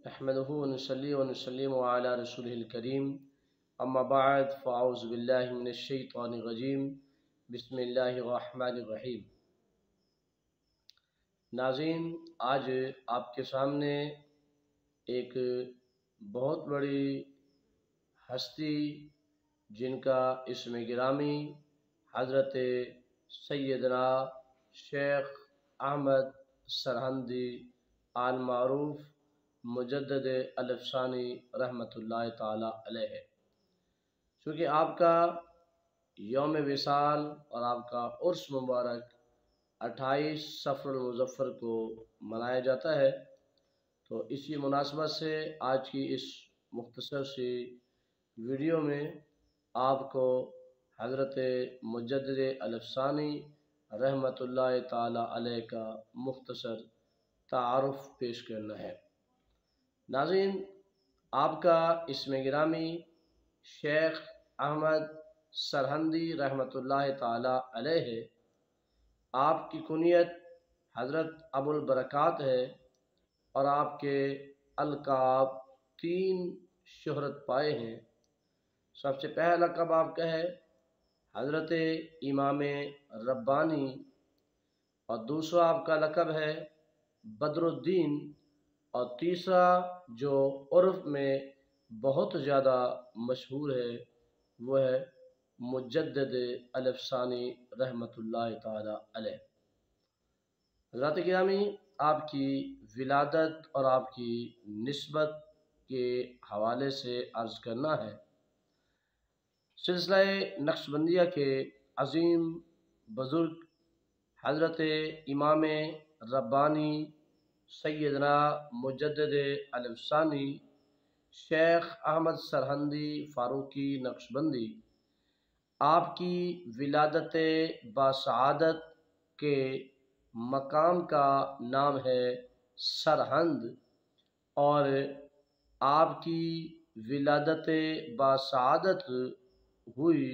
نحمده ونصلي ونسلم على رسوله الكريم اما بعد فاعوذ بالله من الشیطان الرجیم بسم اللہ الرحمن الرحیم۔ ناظرین، آج آپ کے سامنے ایک بہت بڑی ہستی جن کا اسم گرامی حضرت سیدنا شیخ احمد سرہندی آل معروف مجدد الافسانی رحمۃ اللہ تعالی علیہ ہے۔ چونکہ آپ کا یوم وصال اور آپ کا عرس مبارک 28 صفر المظفر کو منایا جاتا ہے، تو اسی مناسبت سے آج کی اس مختصر سی ویڈیو میں آپ کو حضرت مجدد الافسانی رحمۃ اللہ تعالی علیہ کا مختصر تعارف پیش کرنا ہے۔ ناظرین، آپ کا اسم گرامی شیخ احمد سرہندی رحمۃ اللہ تعالی علیہ ہے۔ آپ کی کنیت حضرت ابو البرکات ہے اور آپ کے القاب 3 شہرت پائے ہیں۔ سب سے پہلا لقب آپ کا ہے حضرت امام ربانی، اور دوسرا آپ کا لقب ہے بدر الدین، اور تیسرا جو عرف میں بہت زیادہ مشہور ہے وہ ہے مجدد الافسانی رحمۃ اللہ تعالی علیہ۔ حضرات گرامی، آپ کی ولادت اور آپ کی نسبت کے حوالے سے عرض کرنا ہے۔ سلسلہ نقشبندیہ کے عظیم بزرگ حضرت امام ربانی سیدنا مجدد الافسانی شیخ احمد سرہندی فاروقی نقشبندی، آپ کی ولادت باسعادت کے مقام کا نام ہے سرہند، اور آپ کی ولادت باسعادت ہوئی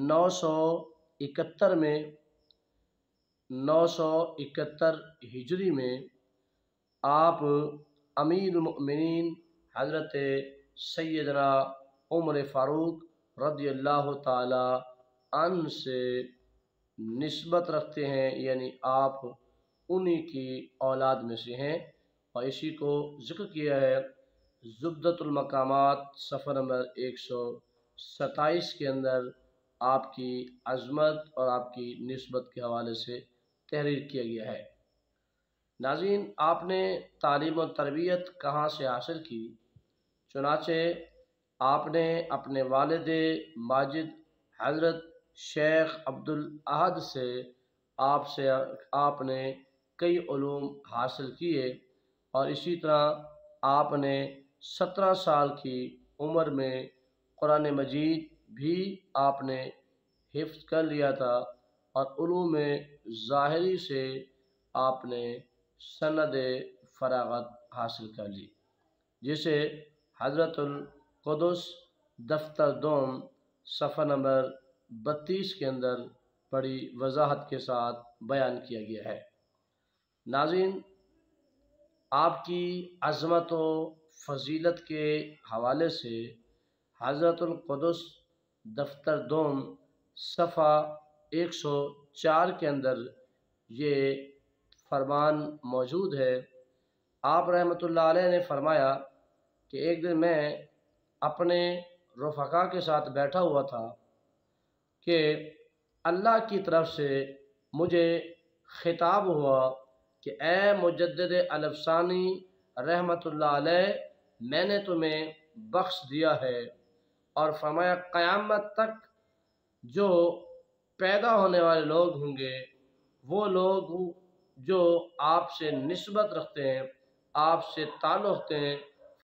971 میں، 971 ہجری میں۔ آپ امیر المؤمنین حضرت سیدنا عمر فاروق رضی اللہ تعالی عنہ سے نسبت رکھتے ہیں، یعنی آپ انہی کی اولاد میں سے ہیں، اور اسی کو ذکر کیا ہے زبدۃ المقامات صفحہ نمبر 127 کے اندر آپ کی عظمت اور آپ کی نسبت کے حوالے سے تحریر کیا گیا ہے۔ ناظرین، آپ نے تعلیم و تربیت کہاں سے حاصل کی؟ چنانچہ آپ نے اپنے والد ماجد حضرت شیخ عبدالاحد سے آپ نے کئی علوم حاصل کیے، اور اسی طرح آپ نے 17 سال کی عمر میں قرآن مجید بھی آپ نے حفظ کر لیا تھا، اور علوم ظاہری سے آپ نے سند فراغت حاصل کر لی، جسے حضرت القدس دفتر دوم صفحہ نمبر 32 کے اندر بڑی وضاحت کے ساتھ بیان کیا گیا ہے۔ ناظرین، آپ کی عظمت و فضیلت کے حوالے سے حضرت القدس دفتر دوم صفحہ 104 کے اندر یہ فرمان موجود ہے۔ آپ رحمۃ اللہ علیہ نے فرمایا کہ ایک دن میں اپنے رفقا کے ساتھ بیٹھا ہوا تھا کہ اللہ کی طرف سے مجھے خطاب ہوا کہ اے مجدد الافسانی رحمۃ اللہ علیہ، میں نے تمہیں بخش دیا ہے، اور فرمایا قیامت تک جو پیدا ہونے والے لوگ ہوں گے وہ لوگ جو آپ سے نسبت رکھتے ہیں، آپ سے تعلق رکھتے ہیں،